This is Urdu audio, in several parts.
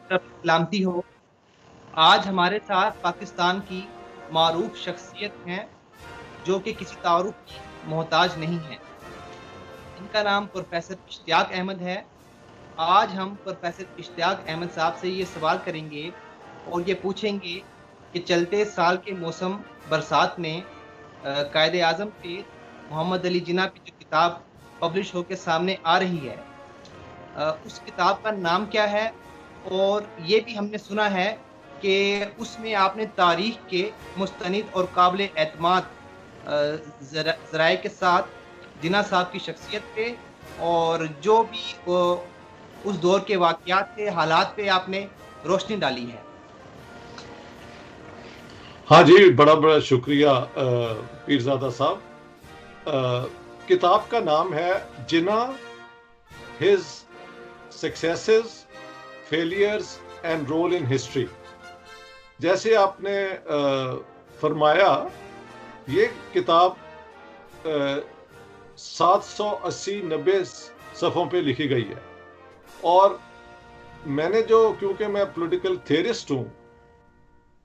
طرف سلامتی ہو۔ آج ہمارے ساتھ پاکستان کی معروف شخصیت ہیں جو کہ کسی تعارف کی محتاج نہیں ہیں۔ ان کا نام پروفیسر اشتیاق احمد ہے۔ آج ہم پروفیسر اشتیاق احمد صاحب سے یہ سوال کریں گے اور یہ پوچھیں گے کہ چلتے سال کے موسم برسات میں قائد اعظم کے محمد علی جناح کی جو کتاب پبلش ہو کے سامنے آ رہی ہے، اس کتاب کا نام کیا ہے؟ اور یہ بھی ہم نے سنا ہے کہ اس میں آپ نے تاریخ کے مستند اور قابل اعتماد ذرائع کے ساتھ جناح صاحب کی شخصیت پہ اور جو بھی اس دور کے واقعات تھے، حالات پہ آپ نے روشنی ڈالی ہے۔ ہاں جی، بڑا بڑا شکریہ پیرزادہ صاحب۔ کتاب کا نام ہے Jinnah, his successes, failures and role in history. جیسے آپ نے فرمایا، یہ کتاب 780-90 صفحوں پہ لکھی گئی ہے، اور میں نے کیونکہ میں پولیٹیکل تھیورسٹ ہوں،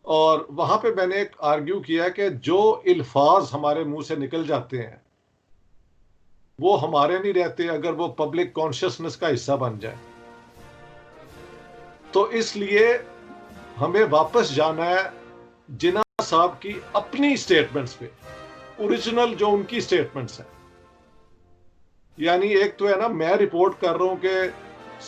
اور وہاں پہ میں نے ایک آرگیو کیا کہ جو الفاظ ہمارے منہ سے نکل جاتے ہیں وہ ہمارے نہیں رہتے اگر وہ پبلک کانشیسنس کا حصہ بن جائے۔ تو اس لیے ہمیں واپس جانا ہے جناح صاحب کی اپنی سٹیٹمنٹس پہ، اوریجنل جو ان کی سٹیٹمنٹس ہیں۔ یعنی ایک تو ہے نا، میں رپورٹ کر رہا ہوں کہ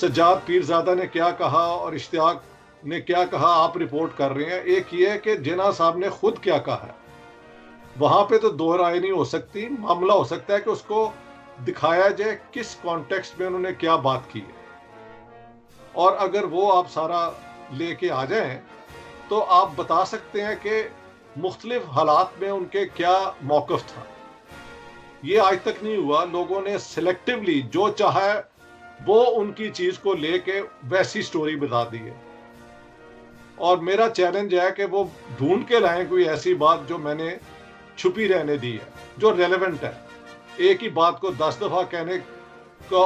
سجاد پیرزادہ نے کیا کہا اور اشتیاق نے کیا کہا، آپ رپورٹ کر رہے ہیں۔ ایک یہ ہے کہ جناح صاحب نے خود کیا کہا ہے، وہاں پہ تو دو رائے نہیں ہو سکتی۔ معاملہ ہو سکتا ہے کہ اس کو دکھایا جائے کس کانٹیکسٹ میں انہوں نے کیا بات کی ہے، اور اگر وہ آپ سارا لے کے آ جائیں تو آپ بتا سکتے ہیں کہ مختلف حالات میں ان کے کیا موقف تھا۔ یہ آج تک نہیں ہوا، لوگوں نے سلیکٹیولی جو چاہا ہے وہ ان کی چیز کو لے کے ویسی سٹوری بتا دی ہے، اور میرا چیلنج ہے کہ وہ ڈھونڈ کے لائیں کوئی ایسی بات جو میں نے چھپی رہنے دی ہے، جو ریلیونٹ ہے۔ ایک ہی بات کو 10 دفعہ کہنے کا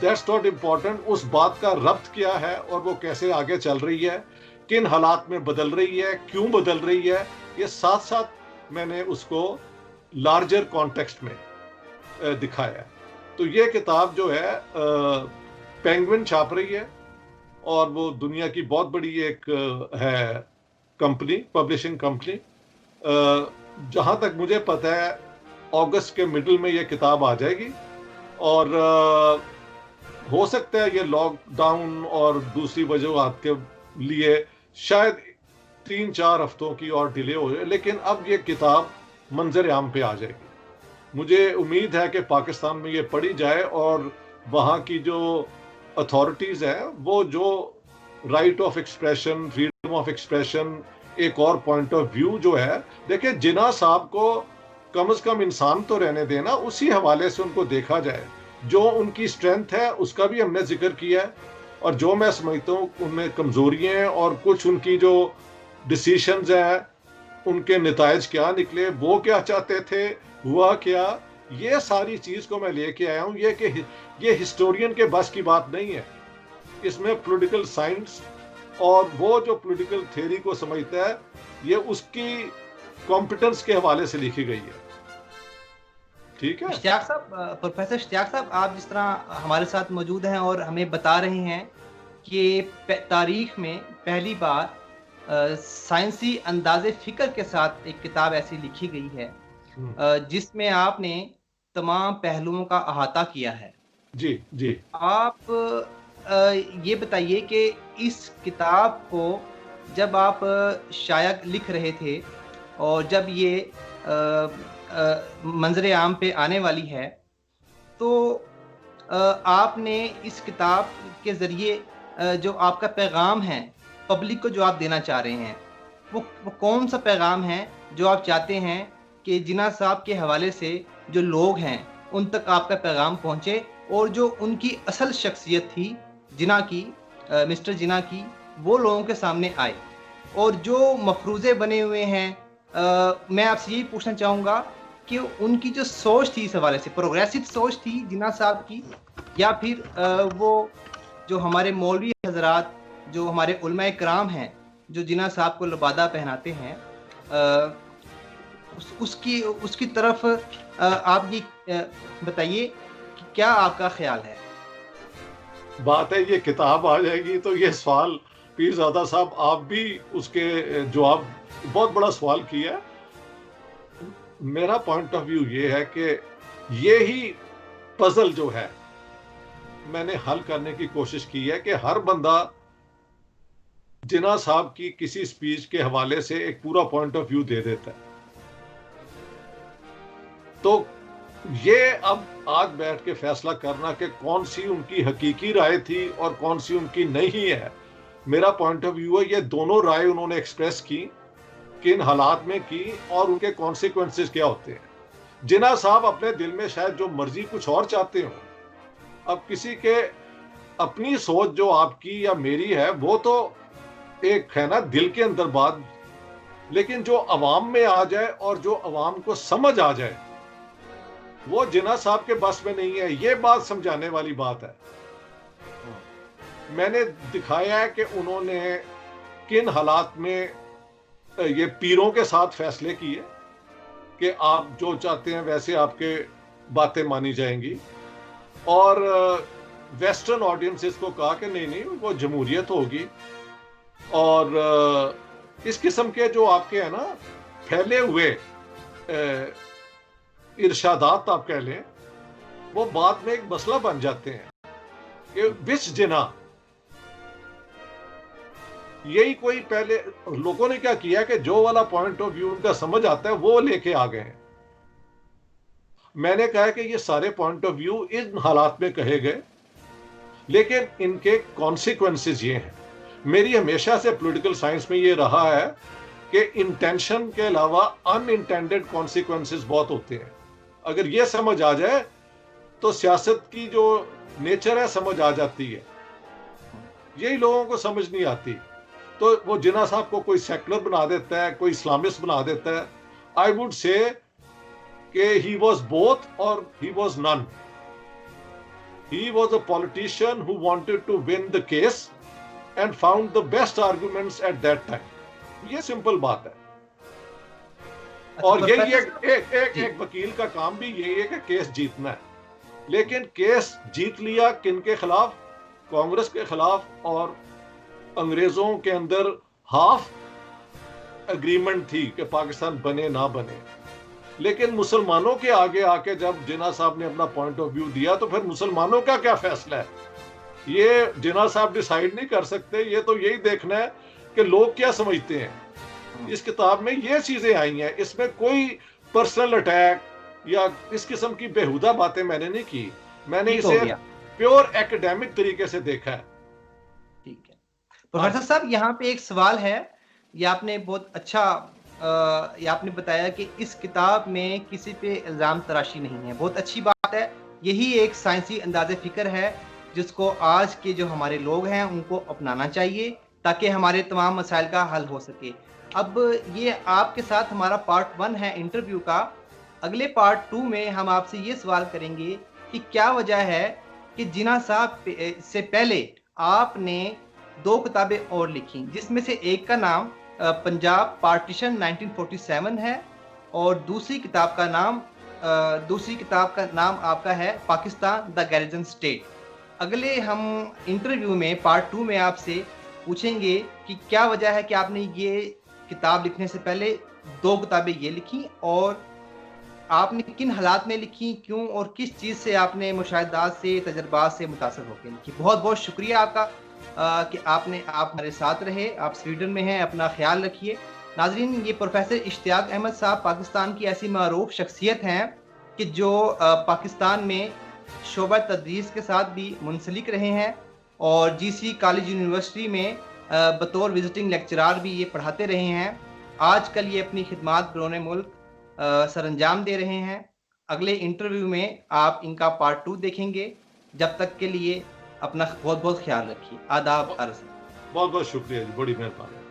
دیٹس ناٹ امپورٹنٹ، اس بات کا ربط کیا ہے اور وہ کیسے آگے چل رہی ہے، کن حالات میں بدل رہی ہے، کیوں بدل رہی ہے، یہ ساتھ ساتھ میں نے اس کو لارجر کانٹیکسٹ میں دکھایا ہے۔ تو یہ کتاب جو ہے پینگوئن چھاپ رہی ہے، اور وہ دنیا کی بہت بڑی ایک ہے کمپنی، پبلشنگ کمپنی۔ جہاں تک مجھے پتہ ہے اگست کے مڈل میں یہ کتاب آ جائے گی، اور ہو سکتا ہے یہ لاک ڈاؤن اور دوسری وجوہات کے لیے شاید 3-4 ہفتوں کی اور ڈیلے ہو جائے، لیکن اب یہ کتاب منظر عام پہ آ جائے گی۔ مجھے امید ہے کہ پاکستان میں یہ پڑھی جائے، اور وہاں کی جو اتھارٹیز ہیں وہ جو right of expression, freedom of expression, ایک اور پوائنٹ آف ویو جو ہے، دیکھیں جناح صاحب کو کم از کم انسان تو رہنے دینا، اسی حوالے سے ان کو دیکھا جائے۔ جو ان کی اسٹرینتھ ہے اس کا بھی ہم نے ذکر کیا ہے، اور جو میں سمجھتا ہوں ان میں کمزوریاں ہیں، اور کچھ ان کی جو ڈیسیشنز ہیں ان کے نتائج کیا نکلے، وہ کیا چاہتے تھے، ہوا کیا، یہ ساری چیز کو میں لے کے آیا ہوں۔ یہ ہسٹورین کے بس کی بات نہیں ہے، اس میں پولیٹیکل سائنس اور وہ جو پولیٹیکل تھیوری کو سمجھتا ہے، یہ اس کی کمپیٹنس کے حوالے سے لکھی گئی ہے۔ ٹھیک ہے اشتیاق صاحب، پروفیسر اشتیاق صاحب، آپ جس طرح ہمارے ساتھ موجود ہیں اور ہمیں بتا رہے ہیں کہ تاریخ میں پہلی بار سائنسی انداز فکر کے ساتھ ایک کتاب ایسی لکھی گئی ہے جس میں آپ نے تمام پہلوؤں کا احاطہ کیا ہے۔ جی جی، آپ یہ بتائیے کہ اس کتاب کو جب آپ شائع لکھ رہے تھے اور جب یہ منظر عام پہ آنے والی ہے، تو آپ نے اس کتاب کے ذریعے جو آپ کا پیغام ہے پبلک کو جو آپ دینا چاہ رہے ہیں، وہ کون سا پیغام ہے جو آپ چاہتے ہیں کہ جناح صاحب کے حوالے سے جو لوگ ہیں ان تک آپ کا پیغام پہنچے، اور جو ان کی اصل شخصیت تھی جناح کی، مسٹر جناح کی، وہ لوگوں کے سامنے آئے؟ اور جو مفروضے بنے ہوئے ہیں، میں آپ سے یہی پوچھنا چاہوں گا کہ ان کی جو سوچ تھی اس حوالے سے پروگریسو سوچ تھی جناح صاحب کی، یا پھر وہ جو ہمارے مولوی حضرات جو ہمارے علماء کرام ہیں جو جناح صاحب کو لبادہ پہناتے ہیں اس کی طرف آپ یہ بتائیے کہ کیا آپ کا خیال ہے؟ بات ہے یہ کتاب آ جائے گی تو یہ سوال پیر زادہ صاحب آپ بھی اس کے جواب بہت بڑا سوال کیا ہے. میرا پوائنٹ آف ویو یہ ہے کہ یہی پزل جو ہے میں نے حل کرنے کی کوشش کی ہے کہ ہر بندہ جناح صاحب کی کسی سپیچ کے حوالے سے ایک پورا پوائنٹ آف ویو دے دیتا ہے. تو یہ اب آج بیٹھ کے فیصلہ کرنا کہ کون سی ان کی حقیقی رائے تھی اور کون سی ان کی نہیں ہے، میرا پوائنٹ آف ویو ہے یہ دونوں رائے انہوں نے ایکسپریس کی، کن حالات میں کی اور ان کے کانسیکوینسز کیا ہوتے ہیں. جناح صاحب اپنے دل میں شاید جو مرضی کچھ اور چاہتے ہوں. اب کسی کے اپنی سوچ جو آپ کی یا میری ہے وہ تو ایک ہے نا دل کے اندر بات، لیکن جو عوام میں آ جائے اور جو عوام کو سمجھ آ جائے وہ جناح صاحب کے بس میں نہیں ہے. یہ بات سمجھانے والی بات ہے. میں نے دکھایا ہے کہ انہوں نے کن حالات میں یہ پیروں کے ساتھ فیصلے کیے کہ آپ جو چاہتے ہیں ویسے آپ کے باتیں مانی جائیں گی، اور ویسٹرن آڈینسز کو کہا کہ نہیں وہ جمہوریت ہوگی. اور اس قسم کے جو آپ کے ہیں نا پھیلے ہوئے ارشادات آپ کہہ لیں، وہ بعد میں ایک مسئلہ بن جاتے ہیں کہ وچ جناح. یہی کوئی پہلے لوگوں نے کیا کیا کہ جو والا پوائنٹ آف ویو ان کا سمجھ آتا ہے وہ لے کے آ گئے ہیں. میں نے کہا کہ یہ سارے پوائنٹ آف ویو ان حالات میں کہے گئے، لیکن ان کے کانسیکوینسز یہ ہیں. میری ہمیشہ سے پولیٹیکل سائنس میں یہ رہا ہے کہ انٹینشن کے علاوہ ان انٹینڈیڈ کانسیکوینسز بہت ہوتے ہیں. اگر یہ سمجھ آ جائے تو سیاست کی جو نیچر ہے سمجھ آ جاتی ہے. یہی لوگوں کو سمجھ نہیں آتی. تو وہ جناح صاحب کو کوئی سیکولر بنا دیتا ہے، کوئی اسلامسٹ بنا دیتا ہے. آئی وڈ سے کہ ہی واز بوتھ اور he was none. He was a politician who wanted to win the case and found the best arguments at that time. یہ سمپل بات ہے. اور یہی ایک وکیل کا کام بھی یہی ہے کہ کیس جیتنا ہے. لیکن کیس جیت لیا کن کے خلاف؟ کانگریس کے خلاف. اور انگریزوں کے اندر ہاف اگریمنٹ تھی کہ پاکستان بنے نہ بنے. لیکن مسلمانوں کے آگے آ کے جب جناح صاحب نے اپنا پوائنٹ آف ویو دیا تو پھر مسلمانوں کا کیا فیصلہ ہے یہ جناح صاحب ڈیسائیڈ نہیں کر سکتے. یہ تو یہی دیکھنا ہے کہ لوگ کیا سمجھتے ہیں. اس کتاب میں یہ چیزیں آئی ہیں، اس میں کوئی پرسنل اٹیک یا اس قسم کی بےہودہ باتیں میں نے نہیں کی. میں نے اسے پیور ایکڈیمک طریقے سے دیکھا ہے. ٹھیک ہے پروفیسر صاحب، یہاں پہ ایک سوال ہے. یہ آپ نے بہت اچھا یہ آپ نے بتایا کہ اس کتاب میں کسی پہ الزام تراشی نہیں ہے. بہت اچھی بات ہے. یہی ایک سائنسی انداز فکر ہے جس کو آج کے جو ہمارے لوگ ہیں ان کو اپنانا چاہیے تاکہ ہمارے تمام مسائل کا حل ہو سکے. اب یہ آپ کے ساتھ ہمارا پارٹ 1 ہے انٹرویو کا. اگلے پارٹ 2 میں ہم آپ سے یہ سوال کریں گے کہ کیا وجہ ہے کہ جناح صاحب سے پہلے آپ نے 2 کتابیں اور لکھی، جس میں سے ایک کا نام پنجاب پارٹیشن 1947 ہے اور دوسری کتاب کا نام آپ کا ہے پاکستان دا گیریجن اسٹیٹ. اگلے ہم انٹرویو میں پارٹ 2 میں آپ سے پوچھیں گے کہ کیا وجہ ہے کہ آپ نے یہ کتاب لکھنے سے پہلے 2 کتابیں یہ لکھی اور آپ نے کن حالات میں لکھی، کیوں اور کس چیز سے آپ نے مشاہدات سے تجربات سے متاثر ہو کے لکھی. بہت بہت شکریہ آپ کا کہ آپ ہمارے ساتھ رہے. آپ سویڈن میں ہیں، اپنا خیال رکھیے. ناظرین، یہ پروفیسر اشتیاق احمد صاحب پاکستان کی ایسی معروف شخصیت ہیں کہ جو پاکستان میں شعبہ تدریس کے ساتھ بھی منسلک رہے ہیں اور جی سی کالج یونیورسٹی میں بطور وزٹنگ لیکچرار بھی یہ پڑھاتے رہے ہیں. آج کل یہ اپنی خدمات بیرون ملک سر انجام دے رہے ہیں. اگلے انٹرویو میں آپ ان کا پارٹ 2 دیکھیں گے. جب تک کے لیے اپنا بہت بہت خیال رکھیے. آداب عرض. بہت بہت شکریہ جی، بڑی مہربانی.